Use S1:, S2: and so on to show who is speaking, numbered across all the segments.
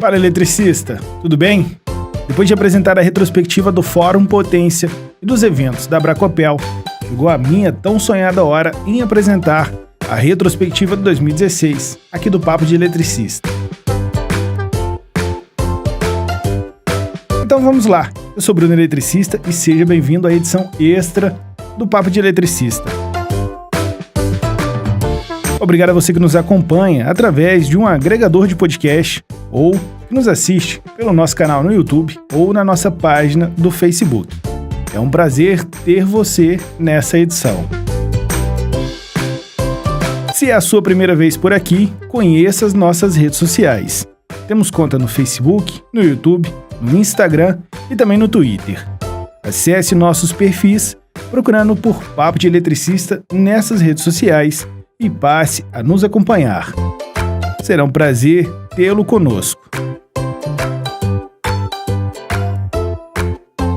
S1: Fala, eletricista, tudo bem? Depois de apresentar a retrospectiva do Fórum Potência e dos eventos da Bracopel, chegou a minha tão sonhada hora em apresentar a retrospectiva de 2016, aqui do Papo de Eletricista. Então vamos lá, eu sou Bruno Eletricista e seja bem-vindo à edição extra do Papo de Eletricista. Obrigado a você que nos acompanha através de um agregador de podcast ou que nos assiste pelo nosso canal no YouTube ou na nossa página do Facebook. É um prazer ter você nessa edição. Se é a sua primeira vez por aqui, conheça as nossas redes sociais. Temos conta no Facebook, no YouTube, no Instagram e também no Twitter. Acesse nossos perfis procurando por Papo de Eletricista nessas redes sociais e passe a nos acompanhar. Será um prazer tê-lo conosco.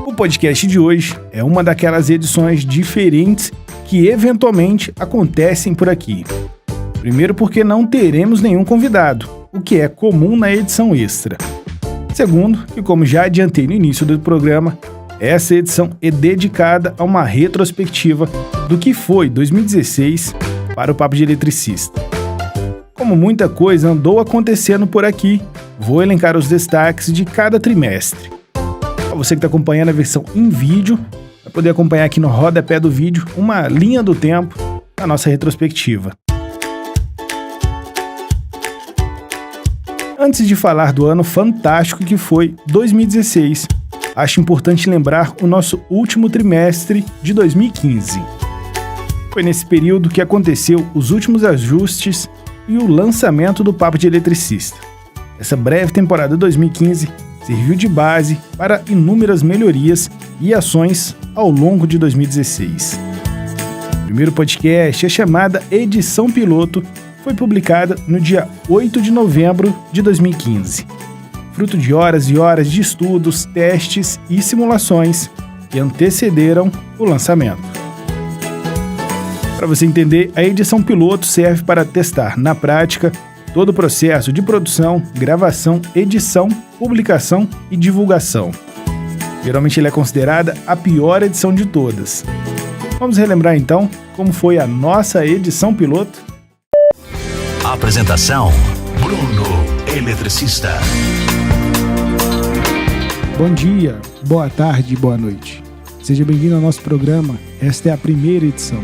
S1: O podcast de hoje é uma daquelas edições diferentes que eventualmente acontecem por aqui. Primeiro porque não teremos nenhum convidado, o que é comum na edição extra. Segundo, que como já adiantei no início do programa, essa edição é dedicada a uma retrospectiva do que foi 2016 para o Papo de Eletricista. Como muita coisa andou acontecendo por aqui, vou elencar os destaques de cada trimestre. Para você que está acompanhando a versão em vídeo, vai poder acompanhar aqui no rodapé do vídeo uma linha do tempo da nossa retrospectiva. Antes de falar do ano fantástico que foi 2016, acho importante lembrar o nosso último trimestre de 2015. Foi nesse período que aconteceu os últimos ajustes e o lançamento do Papo de Eletricista. Essa breve temporada 2015 serviu de base para inúmeras melhorias e ações ao longo de 2016. O primeiro podcast, a chamada Edição Piloto, foi publicada no dia 8 de novembro de 2015, fruto de horas e horas de estudos, testes e simulações que antecederam o lançamento. Para você entender, a edição piloto serve para testar na prática todo o processo de produção, gravação, edição, publicação e divulgação. Geralmente ela é considerada a pior edição de todas. Vamos relembrar então como foi a nossa edição piloto?
S2: Apresentação: Bruno Eletricista.
S3: Bom dia, boa tarde e boa noite. Seja bem-vindo ao nosso programa. Esta é a primeira edição.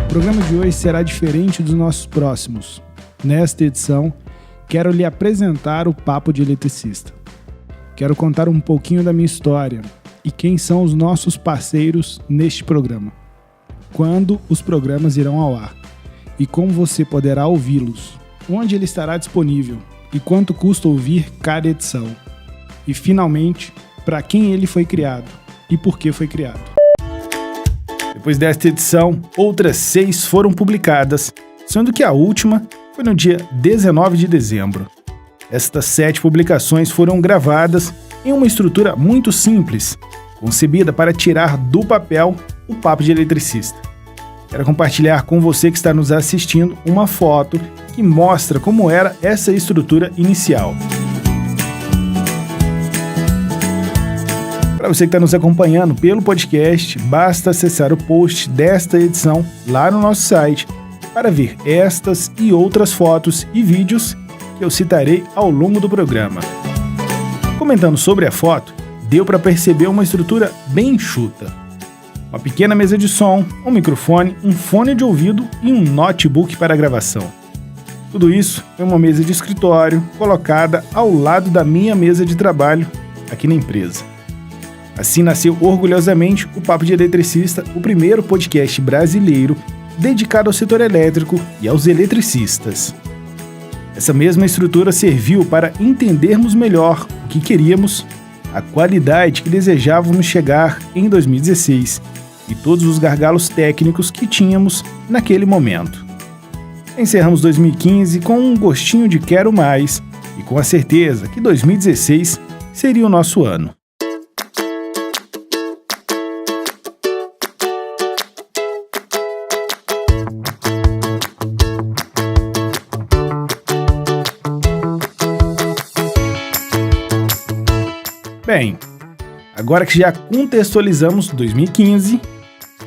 S3: O programa de hoje será diferente dos nossos próximos. Nesta edição, quero lhe apresentar o Papo de Eletricista. Quero contar um pouquinho da minha história e quem são os nossos parceiros neste programa. Quando os programas irão ao ar e como você poderá ouvi-los, onde ele estará disponível e quanto custa ouvir cada edição. E, finalmente, para quem ele foi criado e por que foi criado.
S1: Depois desta edição, outras 6 foram publicadas, sendo que a última foi no dia 19 de dezembro. Estas 7 publicações foram gravadas em uma estrutura muito simples, concebida para tirar do papel o Papo de Eletricista. Quero compartilhar com você que está nos assistindo uma foto que mostra como era essa estrutura inicial. Para você que está nos acompanhando pelo podcast, basta acessar o post desta edição lá no nosso site para ver estas e outras fotos e vídeos que eu citarei ao longo do programa. Comentando sobre a foto, deu para perceber uma estrutura bem enxuta. Uma pequena mesa de som, um microfone, um fone de ouvido e um notebook para gravação. Tudo isso em uma mesa de escritório colocada ao lado da minha mesa de trabalho aqui na empresa. Assim nasceu orgulhosamente o Papo de Eletricista, o primeiro podcast brasileiro dedicado ao setor elétrico e aos eletricistas. Essa mesma estrutura serviu para entendermos melhor o que queríamos, a qualidade que desejávamos chegar em 2016 e todos os gargalos técnicos que tínhamos naquele momento. Encerramos 2015 com um gostinho de quero mais e com a certeza que 2016 seria o nosso ano. Bem, agora que já contextualizamos 2015,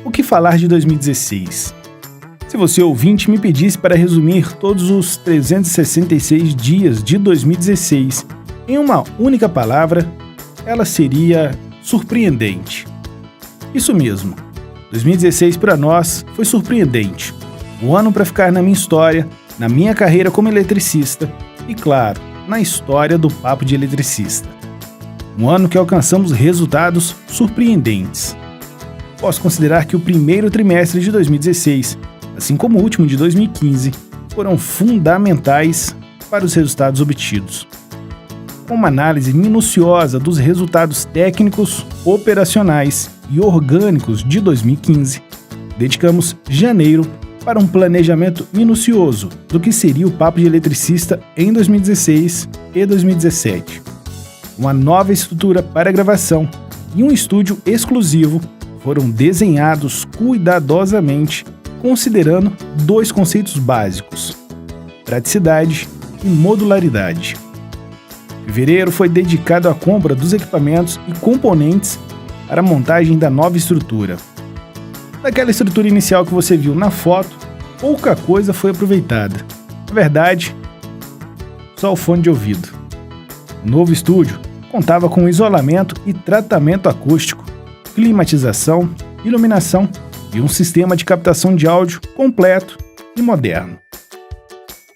S1: o que falar de 2016? Se você ouvinte me pedisse para resumir todos os 366 dias de 2016 em uma única palavra, ela seria surpreendente. Isso mesmo, 2016 para nós foi surpreendente. Um ano para ficar na minha história, na minha carreira como eletricista e, claro, na história do Papo de Eletricista. Um ano que alcançamos resultados surpreendentes. Posso considerar que o primeiro trimestre de 2016, assim como o último de 2015, foram fundamentais para os resultados obtidos. Com uma análise minuciosa dos resultados técnicos, operacionais e orgânicos de 2015, dedicamos janeiro para um planejamento minucioso do que seria o Papo de Eletricista em 2016 e 2017. Uma nova estrutura para gravação e um estúdio exclusivo foram desenhados cuidadosamente, considerando dois conceitos básicos: praticidade e modularidade. Fevereiro foi dedicado à compra dos equipamentos e componentes para a montagem da nova estrutura. Daquela estrutura inicial que você viu na foto, pouca coisa foi aproveitada. Na verdade, só o fone de ouvido. O novo estúdio contava com isolamento e tratamento acústico, climatização, iluminação e um sistema de captação de áudio completo e moderno.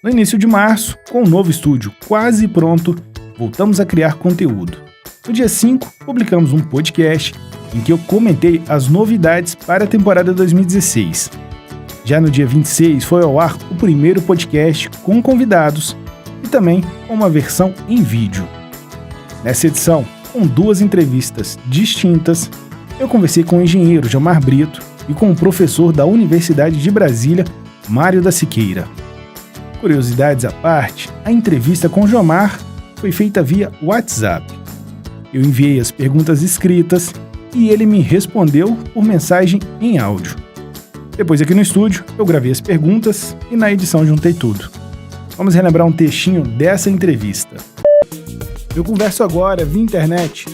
S1: No início de março, com o novo estúdio quase pronto, voltamos a criar conteúdo. No dia 5, publicamos um podcast em que eu comentei as novidades para a temporada 2016. Já no dia 26 foi ao ar o primeiro podcast com convidados e também com uma versão em vídeo. Nessa edição, com duas entrevistas distintas, eu conversei com o engenheiro Jomar Brito e com o professor da Universidade de Brasília, Mário da Siqueira. Curiosidades à parte, a entrevista com Jomar foi feita via WhatsApp. Eu enviei as perguntas escritas e ele me respondeu por mensagem em áudio. Depois aqui no estúdio, eu gravei as perguntas e na edição juntei tudo. Vamos relembrar um textinho dessa entrevista. Eu converso agora via internet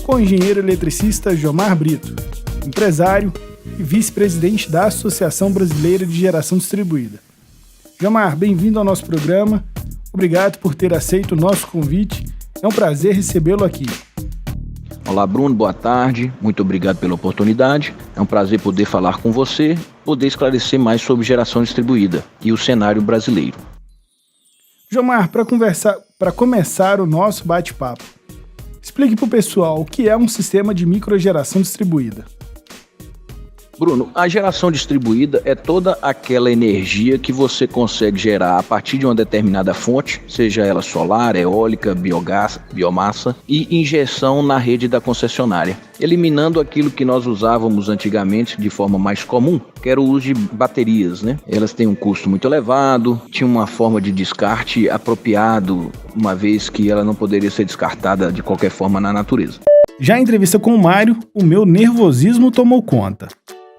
S1: com o engenheiro eletricista Jomar Brito, empresário e vice-presidente da Associação Brasileira de Geração Distribuída. Jomar, bem-vindo ao nosso programa. Obrigado por ter aceito o nosso convite. É um prazer recebê-lo aqui.
S4: Olá, Bruno, boa tarde. Muito obrigado pela oportunidade. É um prazer poder falar com você, poder esclarecer mais sobre geração distribuída e o cenário brasileiro.
S3: Jomar, para começar o nosso bate-papo, explique para o pessoal o que é um sistema de microgeração distribuída.
S4: Bruno, a geração distribuída é toda aquela energia que você consegue gerar a partir de uma determinada fonte, seja ela solar, eólica, biogás, biomassa, e injeção na rede da concessionária, eliminando aquilo que nós usávamos antigamente de forma mais comum, que era o uso de baterias, né? Elas têm um custo muito elevado, tinham uma forma de descarte apropriado, uma vez que ela não poderia ser descartada de qualquer forma na natureza.
S1: Já em entrevista com o Mário, o meu nervosismo tomou conta.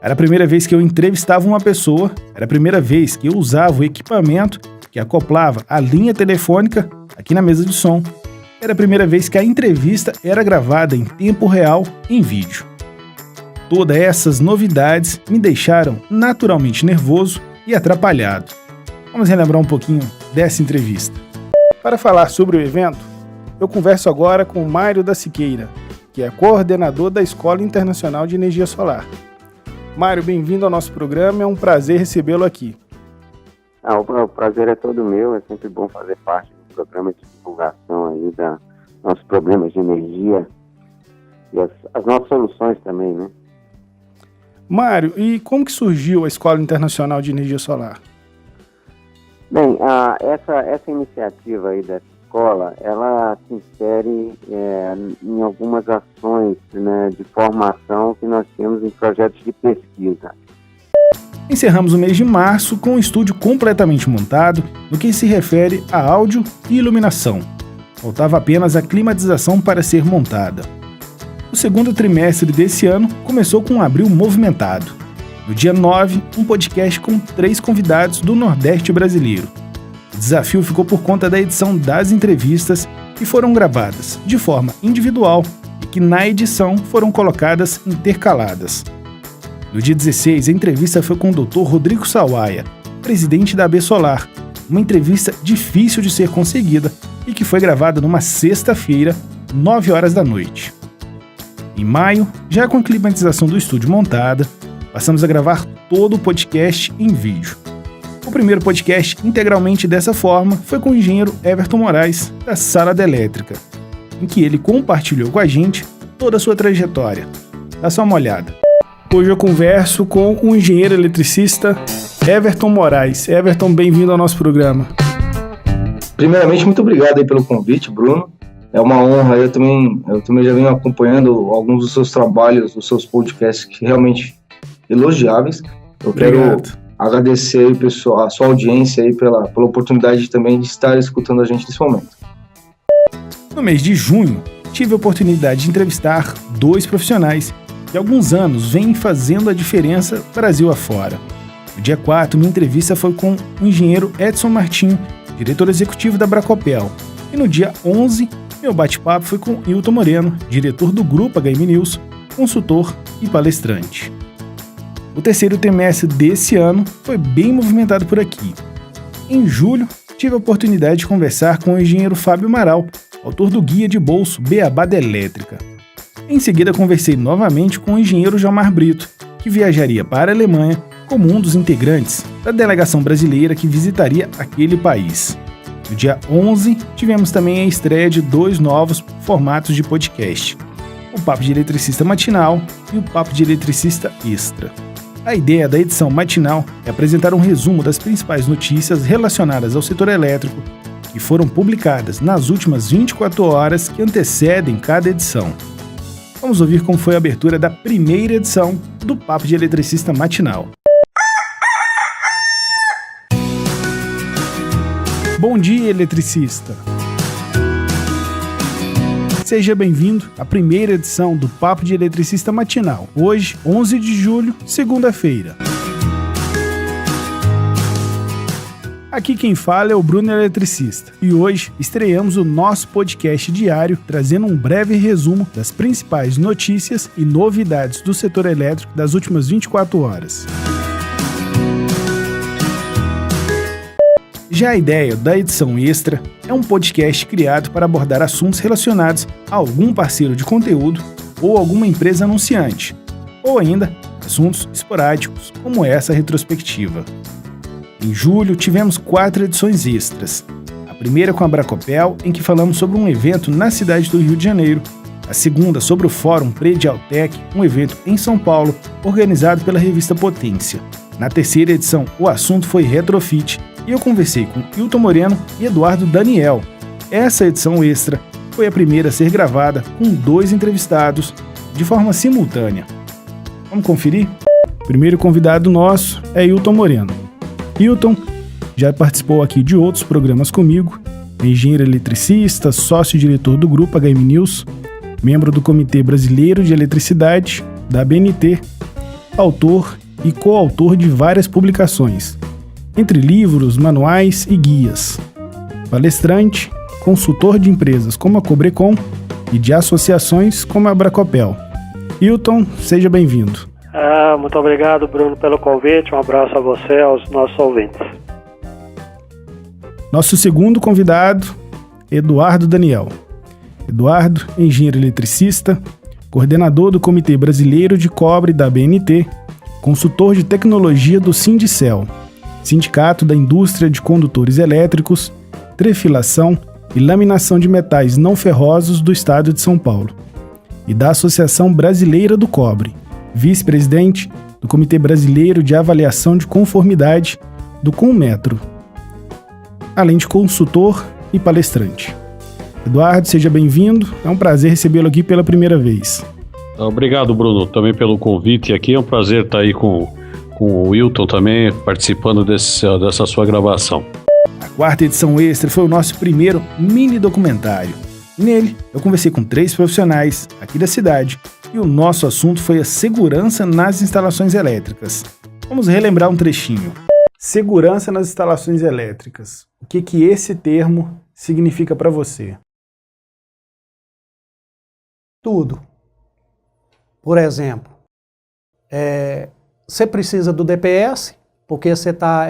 S1: Era a primeira vez que eu entrevistava uma pessoa, era a primeira vez que eu usava o equipamento que acoplava a linha telefônica aqui na mesa de som. Era a primeira vez que a entrevista era gravada em tempo real em vídeo. Todas essas novidades me deixaram naturalmente nervoso e atrapalhado. Vamos relembrar um pouquinho dessa entrevista. Para falar sobre o evento, eu converso agora com o Mário da Siqueira, que é coordenador da Escola Internacional de Energia Solar. Mário, bem-vindo ao nosso programa, é um prazer recebê-lo aqui.
S5: O prazer é todo meu, é sempre bom fazer parte do programa de divulgação aí dos nossos problemas de energia e as nossas soluções também, né?
S3: Mário, e como que surgiu a Escola Internacional de Energia Solar?
S5: Bem, essa iniciativa aí dessa escola, ela se insere em algumas ações, né, de formação que nós temos em projetos de pesquisa.
S1: Encerramos o mês de março com um estúdio completamente montado no que se refere a áudio e iluminação. faltava apenas a climatização para ser montada. O segundo trimestre desse ano começou com um abril movimentado. No dia 9, um podcast com 3 convidados do Nordeste brasileiro. O desafio ficou por conta da edição das entrevistas que foram gravadas de forma individual e que na edição foram colocadas intercaladas. No dia 16, a entrevista foi com o Dr. Rodrigo Sawaia, presidente da AB Solar, uma entrevista difícil de ser conseguida e que foi gravada numa sexta-feira, 9 horas da noite. Em maio, já com a climatização do estúdio montada, passamos a gravar todo o podcast em vídeo. O primeiro podcast integralmente dessa forma foi com o engenheiro Everton Moraes, da Sala da Elétrica, em que ele compartilhou com a gente toda a sua trajetória. Dá só uma olhada. Hoje eu converso com o engenheiro eletricista Everton Moraes. Everton, bem-vindo ao nosso programa.
S6: Primeiramente, muito obrigado aí pelo convite, Bruno. É uma honra, eu também já venho acompanhando alguns dos seus trabalhos, dos seus podcasts, que realmente elogiáveis. Eu quero agradecer aí, pessoal, a sua audiência aí pela oportunidade também de estar escutando a gente nesse momento.
S1: No mês de junho, tive a oportunidade de entrevistar 2 profissionais que há alguns anos vêm fazendo a diferença Brasil afora. No dia 4, minha entrevista foi com o engenheiro Edson Martim, diretor executivo da Bracopel. E no dia 11, meu bate-papo foi com Hilton Moreno, diretor do Grupo HM News, consultor e palestrante. O terceiro trimestre desse ano foi bem movimentado por aqui. Em julho, tive a oportunidade de conversar com o engenheiro Fábio Amaral, autor do Guia de Bolso Beabá da Elétrica. Em seguida, conversei novamente com o engenheiro Gilmar Brito, que viajaria para a Alemanha como um dos integrantes da delegação brasileira que visitaria aquele país. No dia 11, tivemos também a estreia de 2 novos formatos de podcast, o Papo de Eletricista Matinal e o Papo de Eletricista Extra. A ideia da edição matinal é apresentar um resumo das principais notícias relacionadas ao setor elétrico que foram publicadas nas últimas 24 horas que antecedem cada edição. Vamos ouvir como foi a abertura da primeira edição do Papo de Eletricista Matinal. Bom dia, eletricista! Seja bem-vindo à primeira edição do Papo de Eletricista Matinal. Hoje, 11 de julho, segunda-feira. Aqui quem fala é o Bruno Eletricista e hoje estreamos o nosso podcast diário trazendo um breve resumo das principais notícias e novidades do setor elétrico das últimas 24 horas. Já a ideia da edição extra é um podcast criado para abordar assuntos relacionados a algum parceiro de conteúdo ou alguma empresa anunciante, ou ainda assuntos esporádicos, como essa retrospectiva. Em julho, tivemos 4 edições extras. A primeira com a Bracopel, em que falamos sobre um evento na cidade do Rio de Janeiro. A segunda sobre o Fórum Predialtec, um evento em São Paulo, organizado pela revista Potência. Na terceira edição, o assunto foi Retrofit, e eu conversei com Hilton Moreno e Eduardo Daniel. Essa edição extra foi a primeira a ser gravada com 2 entrevistados de forma simultânea. Vamos conferir? O primeiro convidado nosso é Hilton Moreno. Hilton já participou aqui de outros programas comigo, é engenheiro eletricista, sócio-diretor do Grupo HM News, membro do Comitê Brasileiro de Eletricidade, da ABNT, autor e coautor de várias publicações, entre livros, manuais e guias, palestrante, consultor de empresas como a Cobrecon e de associações como a Bracopel. Hilton, seja bem-vindo.
S7: Muito obrigado, Bruno, pelo convite. Um abraço a você e aos nossos ouvintes.
S1: Nosso segundo convidado, Eduardo Daniel. Eduardo, engenheiro eletricista, coordenador do Comitê Brasileiro de Cobre da ABNT, consultor de tecnologia do Sindicel, Sindicato da Indústria de Condutores Elétricos, Trefilação e Laminação de Metais Não Ferrosos do Estado de São Paulo, e da Associação Brasileira do Cobre, vice-presidente do Comitê Brasileiro de Avaliação de Conformidade do Conmetro, além de consultor e palestrante. Eduardo, seja bem-vindo, é um prazer recebê-lo aqui pela primeira vez.
S8: Obrigado, Bruno, também pelo convite aqui, é um prazer estar aí com o Hilton também, participando dessa sua gravação.
S1: A quarta edição extra foi o nosso primeiro mini documentário. Nele, eu conversei com 3 profissionais aqui da cidade e o nosso assunto foi a segurança nas instalações elétricas. Vamos relembrar um trechinho. Segurança nas instalações elétricas. O que esse termo significa para você?
S9: Tudo. Por exemplo, você precisa do DPS, porque você está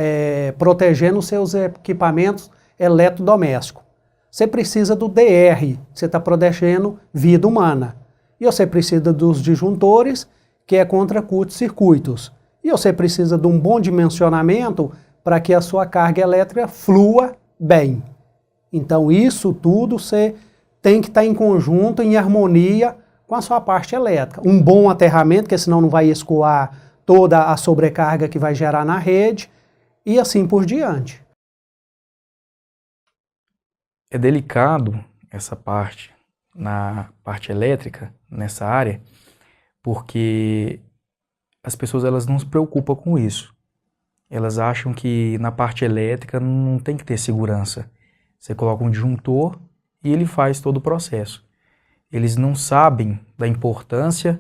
S9: protegendo os seus equipamentos eletrodomésticos. Você precisa do DR, você está protegendo vida humana. E você precisa dos disjuntores, que é contra curtos-circuitos. E você precisa de um bom dimensionamento para que a sua carga elétrica flua bem. Então isso tudo você tem que estar em conjunto, em harmonia com a sua parte elétrica. Um bom aterramento, porque senão não vai escoar toda a sobrecarga que vai gerar na rede, e assim por diante.
S10: É delicado essa parte, na parte elétrica, nessa área, porque as pessoas elas não se preocupam com isso. Elas acham que na parte elétrica não tem que ter segurança. Você coloca um disjuntor e ele faz todo o processo. Eles não sabem da importância,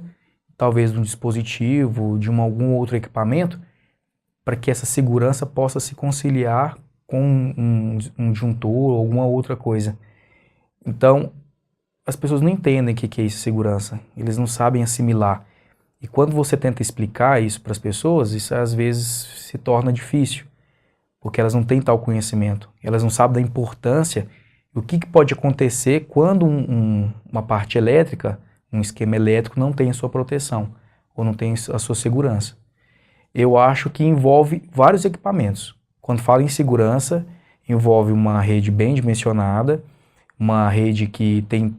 S10: talvez, de um dispositivo, de algum outro equipamento, para que essa segurança possa se conciliar com um disjuntor ou alguma outra coisa. Então, as pessoas não entendem o que é isso, segurança. Eles não sabem assimilar. E quando você tenta explicar isso para as pessoas, isso às vezes se torna difícil, porque elas não têm tal conhecimento. Elas não sabem da importância e o que pode acontecer quando uma parte elétrica, um esquema elétrico, não tem a sua proteção ou não tem a sua segurança. Eu acho que envolve vários equipamentos. Quando falo em segurança, envolve uma rede bem dimensionada, uma rede que tem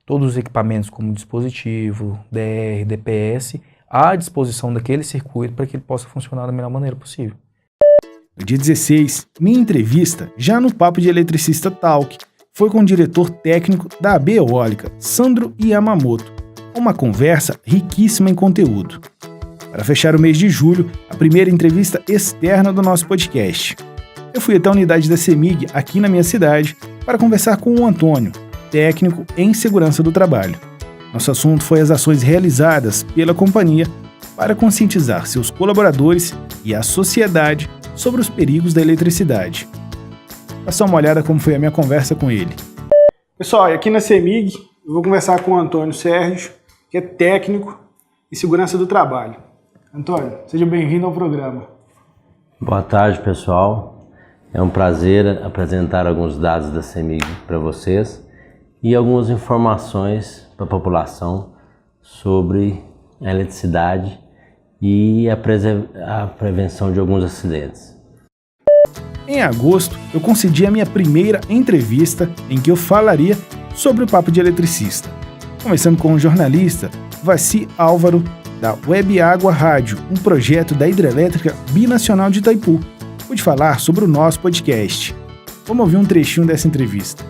S10: todos os equipamentos como dispositivo, DR, DPS, à disposição daquele circuito para que ele possa funcionar da melhor maneira possível.
S1: No dia 16, minha entrevista, já no Papo de Eletricista Talk, foi com o diretor técnico da AB Eólica, Sandro Yamamoto, uma conversa riquíssima em conteúdo. Para fechar o mês de julho, a primeira entrevista externa do nosso podcast. Eu fui até a unidade da CEMIG, aqui na minha cidade, para conversar com o Antônio, técnico em segurança do trabalho. Nosso assunto foi as ações realizadas pela companhia para conscientizar seus colaboradores e a sociedade sobre os perigos da eletricidade. Passar uma olhada como foi a minha conversa com ele.
S3: Pessoal, aqui na CEMIG eu vou conversar com o Antônio Sérgio, que é técnico em segurança do trabalho. Antônio, seja bem-vindo ao programa.
S11: Boa tarde, pessoal. É um prazer apresentar alguns dados da CEMIG para vocês e algumas informações para a população sobre a eletricidade e a prevenção de alguns acidentes.
S1: Em agosto, eu concedi a minha primeira entrevista em que eu falaria sobre o Papo de Eletricista, conversando com o jornalista Vassi Álvaro, da Web Água Rádio, um projeto da Hidrelétrica Binacional de Itaipu. Pude falar sobre o nosso podcast. Vamos ouvir um trechinho dessa entrevista.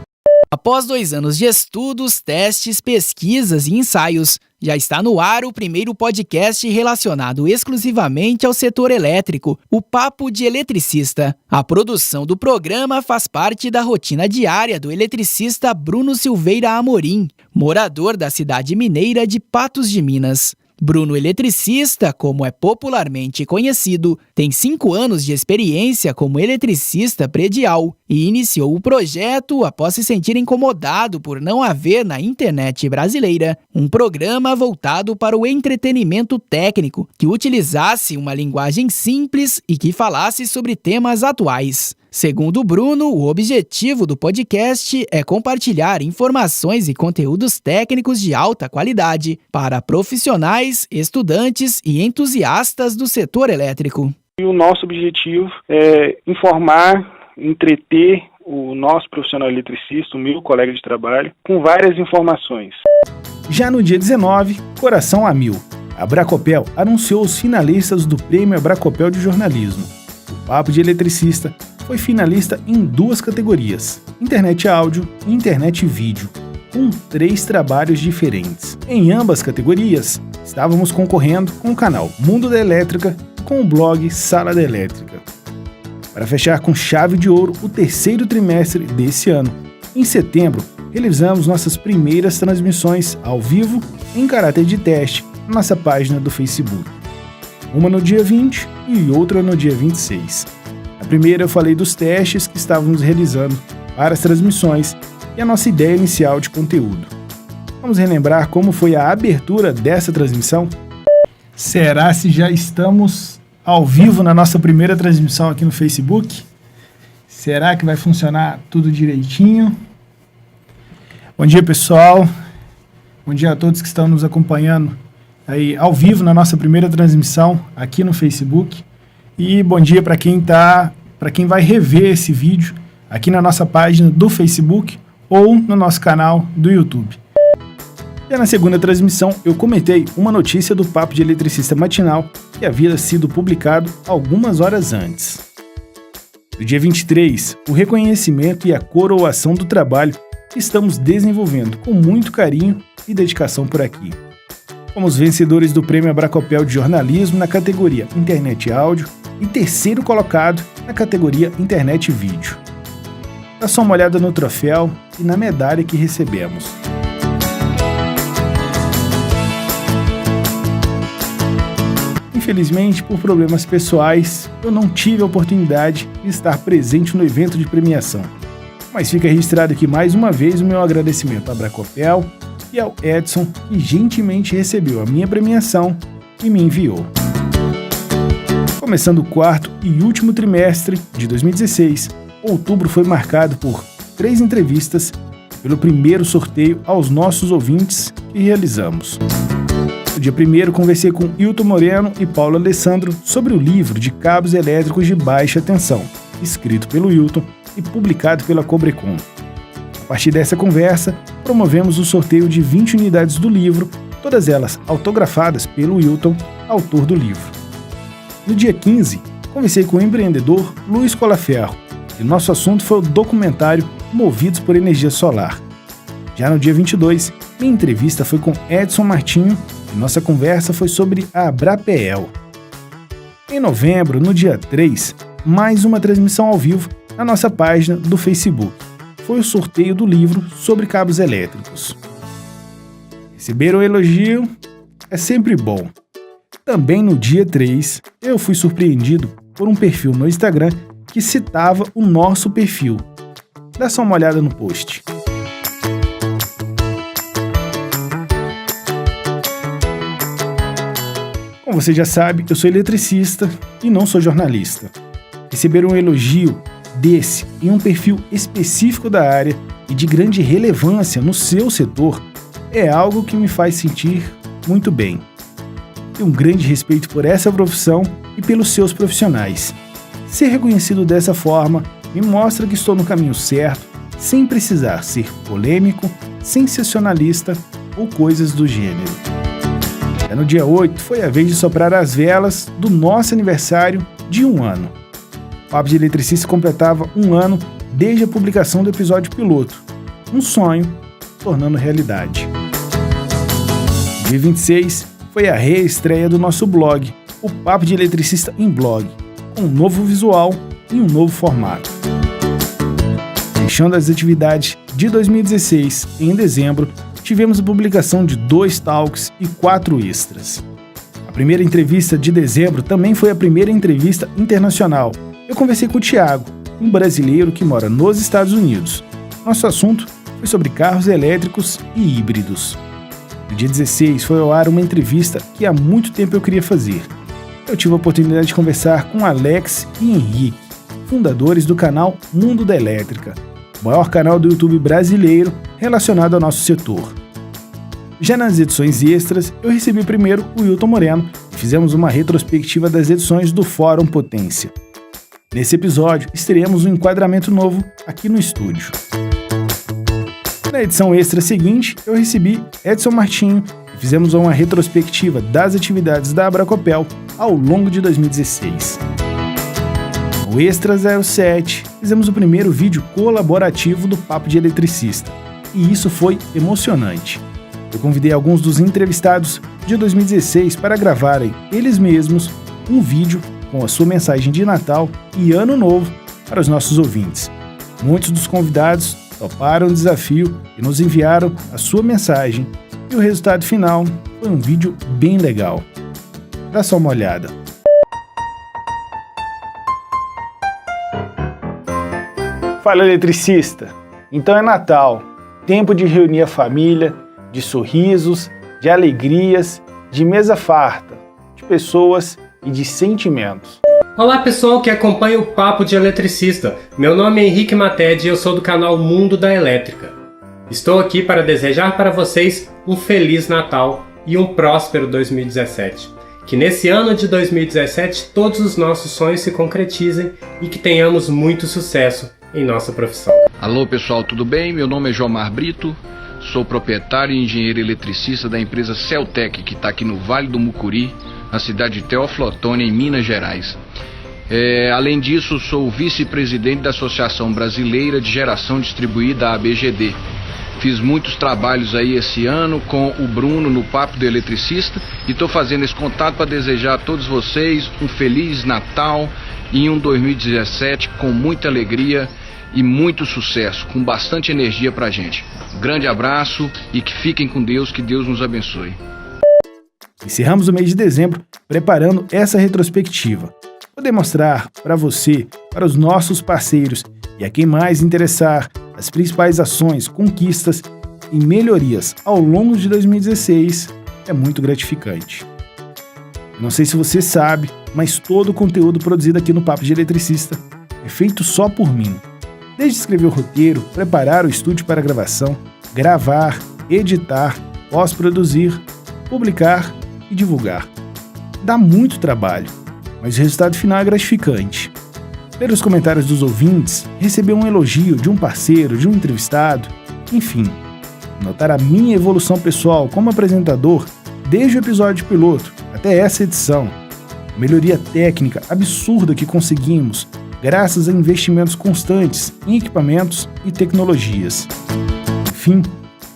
S12: Após 2 anos de estudos, testes, pesquisas e ensaios, já está no ar o primeiro podcast relacionado exclusivamente ao setor elétrico, o Papo de Eletricista. A produção do programa faz parte da rotina diária do eletricista Bruno Silveira Amorim, morador da cidade mineira de Patos de Minas. Bruno Eletricista, como é popularmente conhecido, tem 5 anos de experiência como eletricista predial e iniciou o projeto após se sentir incomodado por não haver na internet brasileira um programa voltado para o entretenimento técnico que utilizasse uma linguagem simples e que falasse sobre temas atuais. Segundo Bruno, o objetivo do podcast é compartilhar informações e conteúdos técnicos de alta qualidade para profissionais, estudantes e entusiastas do setor elétrico.
S13: E o nosso objetivo é informar, entreter o nosso profissional eletricista, o meu colega de trabalho, com várias informações.
S1: Já no dia 19, coração a mil, a Bracopel anunciou os finalistas do Prêmio Bracopel de Jornalismo. O Papo de Eletricista foi finalista em 2 categorias, Internet Áudio e Internet Vídeo, com 3 trabalhos diferentes. Em ambas categorias, estávamos concorrendo com o canal Mundo da Elétrica e com o blog Sala da Elétrica. para fechar com chave de ouro o terceiro trimestre desse ano. Em setembro, realizamos nossas primeiras transmissões ao vivo em caráter de teste na nossa página do Facebook. Uma no dia 20 e outra no dia 26. A primeira eu falei dos testes que estávamos realizando para as transmissões e a nossa ideia inicial de conteúdo. Vamos relembrar como foi a abertura dessa transmissão? Será se já estamos ao vivo na nossa primeira transmissão aqui no Facebook? Será que vai funcionar tudo direitinho? Bom dia, pessoal. Bom dia a todos que estão nos acompanhando aí ao vivo na nossa primeira transmissão aqui no Facebook. E bom dia para quem vai rever esse vídeo aqui na nossa página do Facebook ou no nosso canal do YouTube. E na segunda transmissão eu comentei uma notícia do Papo de Eletricista Matinal que havia sido publicado algumas horas antes. No dia 23, o reconhecimento e a coroação do trabalho que estamos desenvolvendo com muito carinho e dedicação por aqui. Fomos vencedores do Prêmio Abracopel de Jornalismo na categoria Internet e Áudio e terceiro colocado na categoria Internet e Vídeo. Dá só uma olhada no troféu e na medalha que recebemos. Infelizmente, por problemas pessoais, eu não tive a oportunidade de estar presente no evento de premiação. Mas fica registrado aqui mais uma vez o meu agradecimento à Abracopel e ao Edson, que gentilmente recebeu a minha premiação e me enviou. Começando o quarto e último trimestre de 2016, outubro foi marcado por 3 entrevistas pelo primeiro sorteio aos nossos ouvintes que realizamos. No dia 1º, conversei com Hilton Moreno e Paulo Alessandro sobre o livro de cabos elétricos de baixa tensão, escrito pelo Hilton e publicado pela Cobrecon. A partir dessa conversa, promovemos o sorteio de 20 unidades do livro, todas elas autografadas pelo Hilton, autor do livro. No dia 15, conversei com o empreendedor Luiz Colaferro e nosso assunto foi o documentário Movidos por Energia Solar. Já no dia 22, minha entrevista foi com Edson Martinho e nossa conversa foi sobre a Abrapeel. Em novembro, no dia 3, mais uma transmissão ao vivo na nossa página do Facebook. Foi o sorteio do livro sobre cabos elétricos. Receber um elogio é sempre bom. Também no dia 3, eu fui surpreendido por um perfil no Instagram que citava o nosso perfil. Dá só uma olhada no post. Como você já sabe, eu sou eletricista e não sou jornalista. Receber um elogio desse em um perfil específico da área e de grande relevância no seu setor é algo que me faz sentir muito bem. Tenho um grande respeito por essa profissão e pelos seus profissionais. Ser reconhecido dessa forma me mostra que estou no caminho certo, sem precisar ser polêmico, sensacionalista ou coisas do gênero. No dia 8 foi a vez de soprar as velas do nosso aniversário de 1 ano. O Papo de Eletricista completava 1 ano desde a publicação do episódio piloto. Um sonho tornando realidade. Dia 26 foi a reestreia do nosso blog, o Papo de Eletricista em Blog, com um novo visual e um novo formato. Fechando as atividades de 2016, em dezembro, tivemos a publicação de 2 talks e 4 extras. A primeira entrevista de dezembro também foi a primeira entrevista internacional. Eu conversei com o Thiago, um brasileiro que mora nos Estados Unidos. Nosso assunto foi sobre carros elétricos e híbridos. No dia 16 foi ao ar uma entrevista que há muito tempo eu queria fazer. Eu tive a oportunidade de conversar com Alex e Henrique, fundadores do canal Mundo da Elétrica, o maior canal do YouTube brasileiro relacionado ao nosso setor. Já nas edições extras, eu recebi primeiro o Hilton Moreno e fizemos uma retrospectiva das edições do Fórum Potência. Nesse episódio, estreamos um enquadramento novo aqui no estúdio. Na edição extra seguinte, eu recebi Edson Martinho e fizemos uma retrospectiva das atividades da Abracopel ao longo de 2016. No Extra 07, fizemos o primeiro vídeo colaborativo do Papo de Eletricista, e isso foi emocionante. Eu convidei alguns dos entrevistados de 2016 para gravarem eles mesmos um vídeo com a sua mensagem de Natal e Ano Novo para os nossos ouvintes. Muitos dos convidados toparam o desafio e nos enviaram a sua mensagem, e o resultado final foi um vídeo bem legal. Dá só uma olhada. Fala, eletricista! Então é Natal, tempo de reunir a família, de sorrisos, de alegrias, de mesa farta, de pessoas e de sentimentos.
S14: Olá pessoal que acompanha o Papo de Eletricista. Meu nome é Henrique Mated e eu sou do canal Mundo da Elétrica. Estou aqui para desejar para vocês um Feliz Natal e um próspero 2017. Que nesse ano de 2017 todos os nossos sonhos se concretizem e que tenhamos muito sucesso em nossa profissão.
S4: Alô pessoal, tudo bem? Meu nome é Jomar Brito, sou proprietário e engenheiro eletricista da empresa Celtec, que está aqui no Vale do Mucuri, na cidade de Teófilo Otoni, em Minas Gerais. Além disso, sou vice-presidente da Associação Brasileira de Geração Distribuída, ABGD. Fiz muitos trabalhos aí esse ano com o Bruno no Papo do Eletricista e estou fazendo esse contato para desejar a todos vocês um Feliz Natal e um 2017 com muita alegria e muito sucesso, com bastante energia pra gente. Grande abraço e que fiquem com Deus, que Deus nos abençoe.
S1: Encerramos o mês de dezembro preparando essa retrospectiva. Vou demonstrar para você, para os nossos parceiros e a quem mais interessar as principais ações, conquistas e melhorias ao longo de 2016 é muito gratificante. Não sei se você sabe, mas todo o conteúdo produzido aqui no Papo de Eletricista é feito só por mim. Desde escrever o roteiro, preparar o estúdio para a gravação, gravar, editar, pós-produzir, publicar e divulgar. Dá muito trabalho, mas o resultado final é gratificante. Ler os comentários dos ouvintes, receber um elogio de um parceiro, de um entrevistado, enfim, notar a minha evolução pessoal como apresentador desde o episódio piloto até essa edição, a melhoria técnica absurda que conseguimos graças a investimentos constantes em equipamentos e tecnologias. Enfim,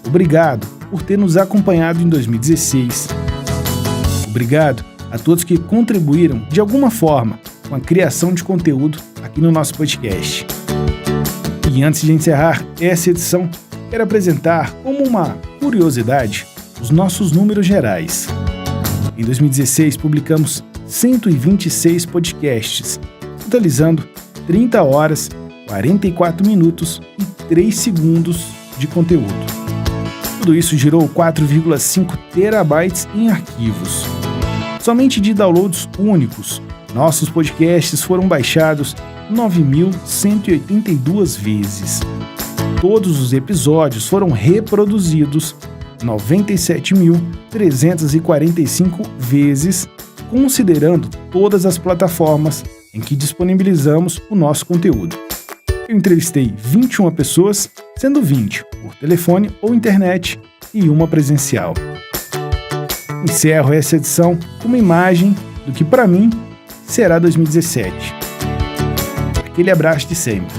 S1: obrigado por ter nos acompanhado em 2016. Obrigado a todos que contribuíram de alguma forma com a criação de conteúdo aqui no nosso podcast. E antes de encerrar essa edição, quero apresentar como uma curiosidade os nossos números gerais. Em 2016, publicamos 126 podcasts, totalizando 30 horas, 44 minutos e 3 segundos de conteúdo. Tudo isso gerou 4,5 terabytes em arquivos. Somente de downloads únicos, nossos podcasts foram baixados 9.182 vezes. Todos os episódios foram reproduzidos 97.345 vezes, considerando todas as plataformas em que disponibilizamos o nosso conteúdo. Eu entrevistei 21 pessoas, sendo 20 por telefone ou internet e uma presencial. Encerro essa edição com uma imagem do que, para mim, será 2017. Aquele abraço de sempre.